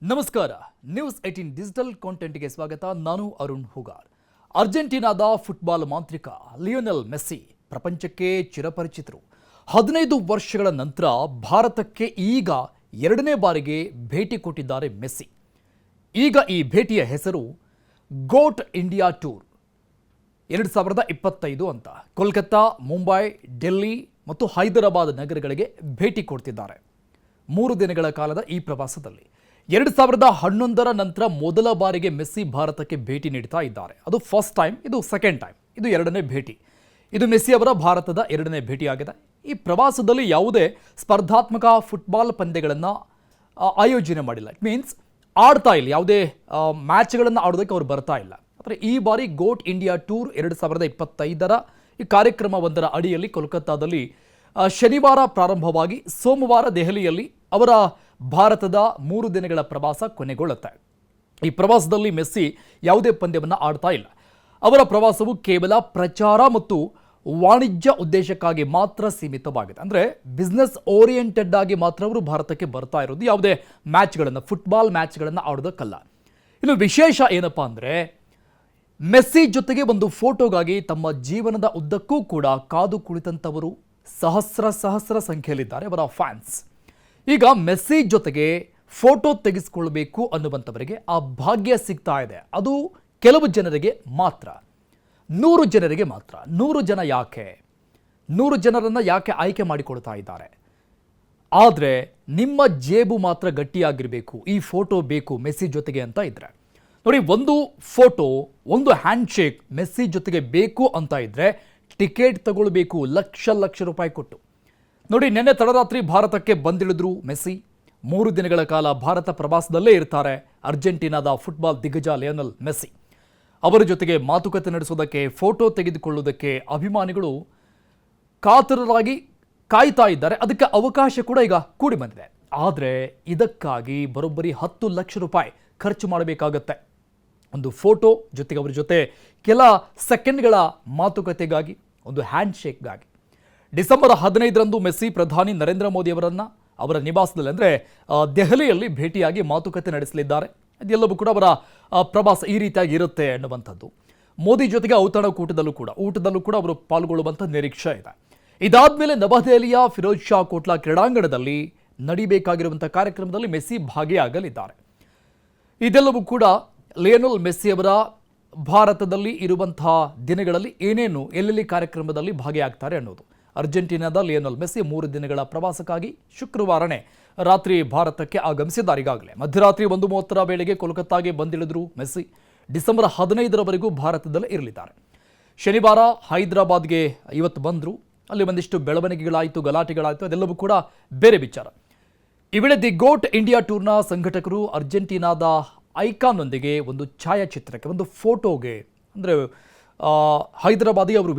ನಮಸ್ಕಾರ. News 18 digital ಕಾಂಟೆಂಟ್ಗೆ ಸ್ವಾಗತ. ನಾನು ಅರುಣ್ ಹುಗಾರ್. ಅರ್ಜೆಂಟೀನಾದ ಫುಟ್ಬಾಲ್ ಮಾಂತ್ರಿಕ ಲಿಯೋನೆಲ್ ಮೆಸ್ಸಿ ಪ್ರಪಂಚಕ್ಕೆ ಚಿರಪರಿಚಿತರು. 15 ವರ್ಷಗಳ ನಂತರ ಭಾರತಕ್ಕೆ ಈಗ ಎರಡನೇ ಬಾರಿಗೆ ಭೇಟಿ ಕೊಟ್ಟಿದ್ದಾರೆ ಮೆಸ್ಸಿ. ಈಗ ಈ ಭೇಟಿಯ ಹೆಸರು ಗೋಟ್ ಇಂಡಿಯಾ ಟೂರ್ 2025 ಅಂತ. ಕೋಲ್ಕತ್ತಾ, ಮುಂಬೈ, ಡೆಲ್ಲಿ ಮತ್ತು ಹೈದರಾಬಾದ್ ನಗರಗಳಿಗೆ ಭೇಟಿ ಕೊಡ್ತಿದ್ದಾರೆ. 3 ದಿನಗಳ ಕಾಲದ ಈ ಪ್ರವಾಸದಲ್ಲಿ 2011 ನಂತರ ಮೊದಲ ಬಾರಿಗೆ ಮೆಸ್ಸಿ ಭಾರತಕ್ಕೆ ಭೇಟಿ ನೀಡ್ತಾ ಇದ್ದಾರೆ. ಅದು ಫಸ್ಟ್ ಟೈಮ್, ಇದು ಸೆಕೆಂಡ್ ಟೈಮ್, ಇದು ಎರಡನೇ ಭೇಟಿ. ಇದು ಮೆಸ್ಸಿ ಅವರ ಭಾರತದ ಎರಡನೇ ಭೇಟಿಯಾಗಿದೆ. ಈ ಪ್ರವಾಸದಲ್ಲಿ ಯಾವುದೇ ಸ್ಪರ್ಧಾತ್ಮಕ ಫುಟ್ಬಾಲ್ ಪಂದ್ಯಗಳನ್ನು ಆಯೋಜನೆ ಮಾಡಿಲ್ಲ. ಇಟ್ ಮೀನ್ಸ್ ಆಡ್ತಾ ಇಲ್ಲ, ಯಾವುದೇ ಮ್ಯಾಚ್ಗಳನ್ನು ಆಡೋದಕ್ಕೆ ಅವರು ಬರ್ತಾ ಇಲ್ಲ. ಆದರೆ ಈ ಬಾರಿ ಗೋಟ್ ಇಂಡಿಯಾ ಟೂರ್ 2025 ಈ ಕಾರ್ಯಕ್ರಮವೊಂದರ ಅಡಿಯಲ್ಲಿ ಕೋಲ್ಕತ್ತಾದಲ್ಲಿ ಶನಿವಾರ ಪ್ರಾರಂಭವಾಗಿ ಸೋಮವಾರ ದೆಹಲಿಯಲ್ಲಿ ಅವರ ಭಾರತದ 3 ದಿನಗಳ ಪ್ರವಾಸ ಕೊನೆಗೊಳ್ಳುತ್ತೆ. ಈ ಪ್ರವಾಸದಲ್ಲಿ ಮೆಸ್ಸಿ ಯಾವುದೇ ಪಂದ್ಯವನ್ನು ಆಡ್ತಾ ಇಲ್ಲ. ಅವರ ಪ್ರವಾಸವು ಕೇವಲ ಪ್ರಚಾರ ಮತ್ತು ವಾಣಿಜ್ಯ ಉದ್ದೇಶಕ್ಕಾಗಿ ಮಾತ್ರ ಸೀಮಿತವಾಗಿದೆ. ಅಂದರೆ ಬಿಸ್ನೆಸ್ ಓರಿಯೆಂಟೆಡ್ ಆಗಿ ಮಾತ್ರ ಅವರು ಭಾರತಕ್ಕೆ ಬರ್ತಾ ಇರೋದು, ಯಾವುದೇ ಮ್ಯಾಚ್ಗಳನ್ನು, ಫುಟ್ಬಾಲ್ ಮ್ಯಾಚ್ಗಳನ್ನು ಆಡೋದಕ್ಕಲ್ಲ. ಇನ್ನು ವಿಶೇಷ ಏನಪ್ಪಾ ಅಂದರೆ, ಮೆಸ್ಸಿ ಜೊತೆಗೆ ಒಂದು ಫೋಟೋಗಾಗಿ ತಮ್ಮ ಜೀವನದ ಉದ್ದಕ್ಕೂ ಕೂಡ ಕಾದು ಕುಳಿತಂಥವರು ಸಹಸ್ರ ಸಂಖ್ಯೆಯಲ್ಲಿದ್ದಾರೆ ಅವರ ಫ್ಯಾನ್ಸ್. ಈಗ ಮೆಸ್ಸಿ ಜೊತೆಗೆ ಫೋಟೋ ತೆಗೆಸಿಕೊಳ್ಬೇಕು ಅನ್ನುವಂಥವರಿಗೆ ಆ ಭಾಗ್ಯ ಸಿಗ್ತಾ ಇದೆ. ಅದು ಕೆಲವು ಜನರಿಗೆ ಮಾತ್ರ, 100 ಜನರಿಗೆ ಮಾತ್ರ. 100 ಜನ ಯಾಕೆ? 100 ಜನರನ್ನು ಯಾಕೆ ಆಯ್ಕೆ ಮಾಡಿಕೊಳ್ತಾ ಇದ್ದಾರೆ? ಆದರೆ ನಿಮ್ಮ ಜೇಬು ಮಾತ್ರ ಗಟ್ಟಿಯಾಗಿರಬೇಕು, ಈ ಫೋಟೋ ಬೇಕು ಮೆಸ್ಸಿ ಜೊತೆಗೆ ಅಂತ ಇದ್ರೆ ನೋಡಿ. ಒಂದು ಫೋಟೋ, ಒಂದು ಹ್ಯಾಂಡ್ ಶೇಕ್ ಮೆಸ್ಸಿ ಜೊತೆಗೆ ಬೇಕು ಅಂತ ಇದ್ರೆ ಟಿಕೆಟ್ ತಗೊಳ್ಬೇಕು ಲಕ್ಷ ರೂಪಾಯಿ ಕೊಟ್ಟು. ನೋಡಿ, ನಿನ್ನೆ ತಡರಾತ್ರಿ ಭಾರತಕ್ಕೆ ಬಂದಿಳಿದ್ರು ಮೆಸ್ಸಿ. 3 ದಿನಗಳ ಕಾಲ ಭಾರತ ಪ್ರವಾಸದಲ್ಲೇ ಇರ್ತಾರೆ ಅರ್ಜೆಂಟೀನಾದ ಫುಟ್ಬಾಲ್ ದಿಗ್ಗಜ ಲಿಯೋನೆಲ್ ಮೆಸ್ಸಿ. ಅವರ ಜೊತೆಗೆ ಮಾತುಕತೆ ನಡೆಸೋದಕ್ಕೆ, ಫೋಟೋ ತೆಗೆದುಕೊಳ್ಳುವುದಕ್ಕೆ ಅಭಿಮಾನಿಗಳು ಕಾತರರಾಗಿ ಕಾಯ್ತಾ ಇದ್ದಾರೆ. ಅದಕ್ಕೆ ಅವಕಾಶ ಕೂಡ ಈಗ ಕೂಡಿ ಬಂದಿದೆ. ಆದರೆ ಇದಕ್ಕಾಗಿ ಬರೋಬ್ಬರಿ 10 ಲಕ್ಷ ರೂಪಾಯಿ ಖರ್ಚು ಮಾಡಬೇಕಾಗತ್ತೆ. ಒಂದು ಫೋಟೋ ಜೊತೆಗೆ ಅವರ ಜೊತೆ ಕೆಲ ಸೆಕೆಂಡ್ಗಳ ಮಾತುಕತೆಗಾಗಿ, ಒಂದು ಹ್ಯಾಂಡ್ ಶೇಕ್ಗಾಗಿ. ಡಿಸೆಂಬರ್ 15ರಂದು ಮೆಸ್ಸಿ ಪ್ರಧಾನಿ ನರೇಂದ್ರ ಮೋದಿ ಅವರ ನಿವಾಸದಲ್ಲಿ, ಅಂದರೆ ದೆಹಲಿಯಲ್ಲಿ ಭೇಟಿಯಾಗಿ ಮಾತುಕತೆ ನಡೆಸಲಿದ್ದಾರೆ. ಅದೆಲ್ಲವೂ ಕೂಡ ಅವರ ಪ್ರವಾಸ ಈ ರೀತಿಯಾಗಿ ಇರುತ್ತೆ ಅನ್ನುವಂಥದ್ದು. ಮೋದಿ ಜೊತೆಗೆ ಊಟದಲ್ಲೂ ಕೂಡ ಅವರು ಪಾಲ್ಗೊಳ್ಳುವಂಥ ನಿರೀಕ್ಷೆ ಇದೆ. ಇದಾದ್ಮೇಲೆ ನವದೆಹಲಿಯ ಫಿರೋಜ್ ಶಾ ಕೋಟ್ಲಾ ಕ್ರೀಡಾಂಗಣದಲ್ಲಿ ನಡೀಬೇಕಾಗಿರುವಂಥ ಕಾರ್ಯಕ್ರಮದಲ್ಲಿ ಮೆಸ್ಸಿ ಭಾಗಿಯಾಗಲಿದ್ದಾರೆ. ಇದೆಲ್ಲವೂ ಕೂಡ ಲಿಯೋನೆಲ್ ಮೆಸ್ಸಿ ಅವರ ಭಾರತದಲ್ಲಿ ಇರುವಂತಹ ದಿನಗಳಲ್ಲಿ ಏನೇನು ಎಲ್ಲೆಲ್ಲಿ ಕಾರ್ಯಕ್ರಮದಲ್ಲಿ ಭಾಗಿಯಾಗ್ತಾರೆ ಅನ್ನೋದು. ಅರ್ಜೆಂಟೀನಾದ ಲಿಯೋನೆಲ್ ಮೆಸ್ಸಿ 3 ದಿನಗಳ ಪ್ರವಾಸಕ್ಕಾಗಿ ಶುಕ್ರವಾರನೇ ರಾತ್ರಿ ಭಾರತಕ್ಕೆ ಆಗಮಿಸಿದ್ದಾರೆ. ಈಗಾಗಲೇ ಮಧ್ಯರಾತ್ರಿ 1:30 ವೇಳೆಗೆ ಕೋಲ್ಕತ್ತಾಗೆ ಬಂದಿಳಿದ್ರು ಮೆಸ್ಸಿ. ಡಿಸೆಂಬರ್ 15ರವರೆಗೂ ಭಾರತದಲ್ಲೇ ಇರಲಿದ್ದಾರೆ. ಶನಿವಾರ ಹೈದರಾಬಾದ್ಗೆ ಇವತ್ತು ಬಂದರು. ಅಲ್ಲಿ ಒಂದಿಷ್ಟು ಬೆಳವಣಿಗೆಗಳಾಯಿತು, ಗಲಾಟೆಗಳಾಯಿತು, ಅದೆಲ್ಲವೂ ಕೂಡ ಬೇರೆ ವಿಚಾರ. ಈ ವೇಳೆ ದಿ ಗೋಟ್ ಇಂಡಿಯಾ ಟೂರ್ನ ಸಂಘಟಕರು ಅರ್ಜೆಂಟೀನಾದ ಐಕಾನ್ನೊಂದಿಗೆ ಒಂದು ಛಾಯಾಚಿತ್ರಕ್ಕೆ, ಒಂದು ಫೋಟೋಗೆ, ಅಂದರೆ ಹೈದರಾಬಾದಿಗೆ ಅವರು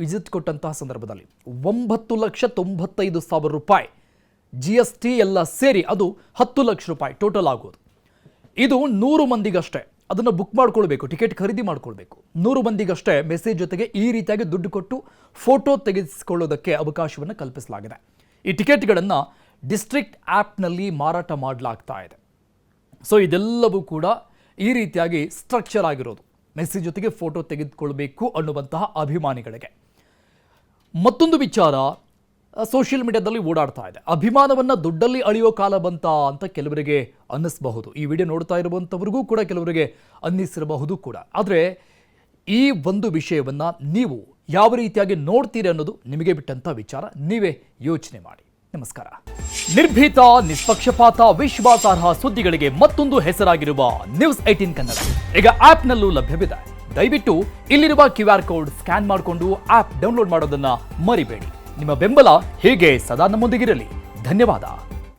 ವಿಸಿಟ್ ಕೊಟ್ಟಂತಹ ಸಂದರ್ಭದಲ್ಲಿ 9,95,000 ರೂಪಾಯಿ GST ಎಲ್ಲ ಸೇರಿ ಅದು 10 ಲಕ್ಷ ರೂಪಾಯಿ ಟೋಟಲ್ ಆಗೋದು. ಇದು 100 ಮಂದಿಗಷ್ಟೇ ಅದನ್ನು ಬುಕ್ ಮಾಡ್ಕೊಳ್ಬೇಕು, ಟಿಕೆಟ್ ಖರೀದಿ ಮಾಡ್ಕೊಳ್ಬೇಕು. 100 ಮಂದಿಗಷ್ಟೇ ಮೆಸ್ಸಿ ಜೊತೆಗೆ ಈ ರೀತಿಯಾಗಿ ದುಡ್ಡು ಕೊಟ್ಟು ಫೋಟೋ ತೆಗೆಸಿಕೊಳ್ಳೋದಕ್ಕೆ ಅವಕಾಶವನ್ನು ಕಲ್ಪಿಸಲಾಗಿದೆ. ಈ ಟಿಕೆಟ್ಗಳನ್ನು ಡಿಸ್ಟ್ರಿಕ್ಟ್ ಆ್ಯಪ್ನಲ್ಲಿ ಮಾರಾಟ ಮಾಡಲಾಗ್ತಾ ಇದೆ. ಸೊ ಇದೆಲ್ಲವೂ ಕೂಡ ಈ ರೀತಿಯಾಗಿ ಸ್ಟ್ರಕ್ಚರ್ ಆಗಿರೋದು, ಮೆಸ್ಸಿ ಜೊತೆಗೆ ಫೋಟೋ ತೆಗೆದುಕೊಳ್ಬೇಕು ಅನ್ನುವಂತಹ ಅಭಿಮಾನಿಗಳಿಗೆ. ಮತ್ತೊಂದು ವಿಚಾರ ಸೋಷಿಯಲ್ ಮೀಡಿಯಾದಲ್ಲಿ ಓಡಾಡ್ತಾ ಇದೆ. ಅಭಿಮಾನವನ್ನು ದುಡ್ಡಲ್ಲಿ ಅಳೆಯೋ ಕಾಲ ಬಂತ ಅಂತ ಕೆಲವರಿಗೆ ಅನ್ನಿಸಬಹುದು. ಈ ವಿಡಿಯೋ ನೋಡ್ತಾ ಇರುವಂಥವ್ರಿಗೂ ಕೂಡ ಕೆಲವರಿಗೆ ಅನ್ನಿಸಿರಬಹುದು ಕೂಡ. ಆದರೆ ಈ ಒಂದು ವಿಷಯವನ್ನು ನೀವು ಯಾವ ರೀತಿಯಾಗಿ ನೋಡ್ತೀರಿ ಅನ್ನೋದು ನಿಮಗೆ ಬಿಟ್ಟಂಥ ವಿಚಾರ. ನೀವೇ ಯೋಚನೆ ಮಾಡಿ. ನಮಸ್ಕಾರ. ನಿರ್ಭೀತ, ನಿಷ್ಪಕ್ಷಪಾತ, ವಿಶ್ವಾಸಾರ್ಹ ಸುದ್ದಿಗಳಿಗೆ ಮತ್ತೊಂದು ಹೆಸರಾಗಿರುವ ನ್ಯೂಸ್ 18 ಕನ್ನಡ ಈಗ ಆಪ್ನಲ್ಲೂ ಲಭ್ಯವಿದೆ. ದಯವಿಟ್ಟು ಇಲ್ಲಿರುವ QR ಕೋಡ್ ಸ್ಕ್ಯಾನ್ ಮಾಡಿಕೊಂಡು ಆಪ್ ಡೌನ್ಲೋಡ್ ಮಾಡೋದನ್ನ ಮರಿಬೇಡಿ. ನಿಮ್ಮ ಬೆಂಬಲ ಹೀಗೆ ಸದಾ ನಮ್ಮೊಂದಿಗಿರಲಿ. ಧನ್ಯವಾದ.